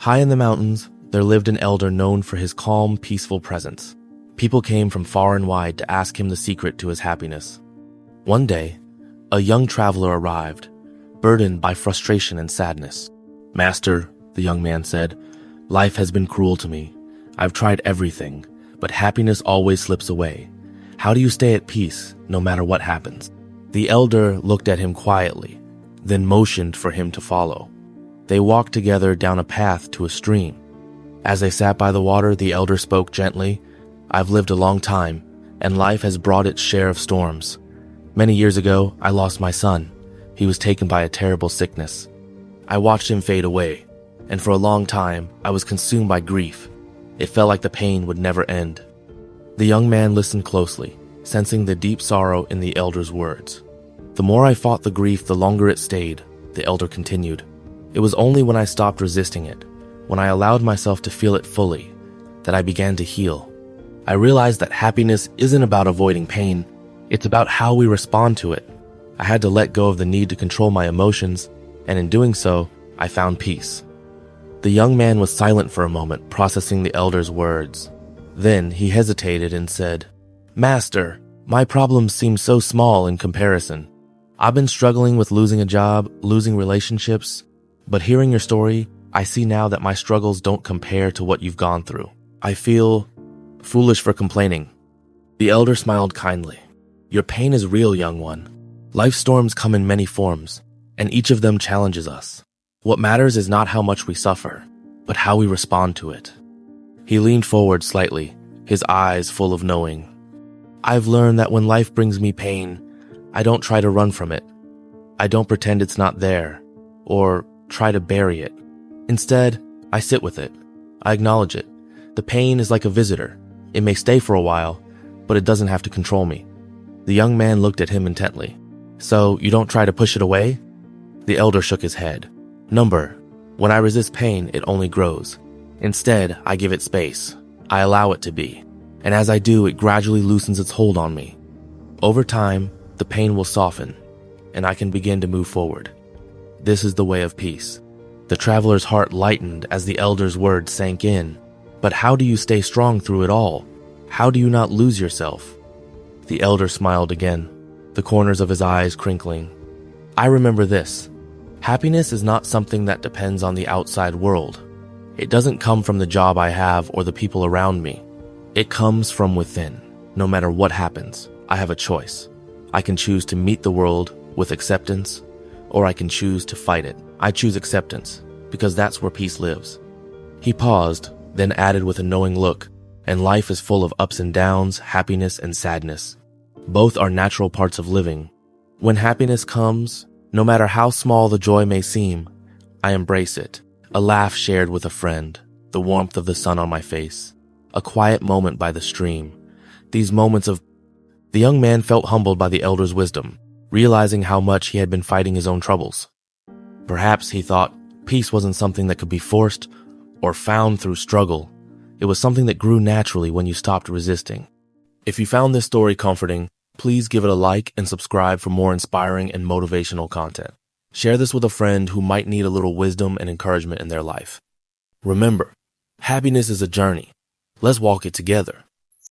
High in the mountains, there lived an elder known for his calm, peaceful presence. People came from far and wide to ask him the secret to his happiness. One day, a young traveler arrived, burdened by frustration and sadness. "Master," the young man said, "life has been cruel to me. I've tried everything, but happiness always slips away. How do you stay at peace, no matter what happens?" The elder looked at him quietly, then motioned for him to follow. They walked together down a path to a stream. As they sat by the water, the elder spoke gently, "I've lived a long time, and life has brought its share of storms. Many years ago, I lost my son. He was taken by a terrible sickness. I watched him fade away, and for a long time, I was consumed by grief. It felt like the pain would never end." The young man listened closely, sensing the deep sorrow in the elder's words. "The more I fought the grief, the longer it stayed," the elder continued. "It was only when I stopped resisting it, when I allowed myself to feel it fully, that I began to heal. I realized that happiness isn't about avoiding pain, it's about how we respond to it. I had to let go of the need to control my emotions, and in doing so, I found peace." The young man was silent for a moment, processing the elder's words. Then he hesitated and said, "Master, my problems seem so small in comparison. I've been struggling with losing a job, losing relationships, but hearing your story, I see now that my struggles don't compare to what you've gone through. I feel foolish for complaining." The elder smiled kindly. "Your pain is real, young one. Life storms come in many forms, and each of them challenges us. What matters is not how much we suffer, but how we respond to it." He leaned forward slightly, his eyes full of knowing. "I've learned that when life brings me pain, I don't try to run from it. I don't pretend it's not there, or try to bury it. Instead, I sit with it. I acknowledge it. The pain is like a visitor. It may stay for a while, but it doesn't have to control me." The young man looked at him intently. "So you don't try to push it away?" The elder shook his head. "Number, when I resist pain, it only grows. Instead, I give it space. I allow it to be. And as I do, it gradually loosens its hold on me. Over time, the pain will soften, and I can begin to move forward. This is the way of peace." The traveler's heart lightened as the elder's words sank in. "But how do you stay strong through it all? How do you not lose yourself?" The elder smiled again, the corners of his eyes crinkling. "I remember this. Happiness is not something that depends on the outside world. It doesn't come from the job I have or the people around me. It comes from within. No matter what happens, I have a choice. I can choose to meet the world with acceptance, or I can choose to fight it. I choose acceptance, because that's where peace lives." He paused, then added with a knowing look, "And life is full of ups and downs, happiness and sadness. Both are natural parts of living. When happiness comes, no matter how small the joy may seem, I embrace it. A laugh shared with a friend, the warmth of the sun on my face, a quiet moment by the stream. These moments of..." The young man felt humbled by the elder's wisdom, realizing how much he had been fighting his own troubles. Perhaps, he thought, peace wasn't something that could be forced or found through struggle. It was something that grew naturally when you stopped resisting. If you found this story comforting, please give it a like and subscribe for more inspiring and motivational content. Share this with a friend who might need a little wisdom and encouragement in their life. Remember, happiness is a journey. Let's walk it together.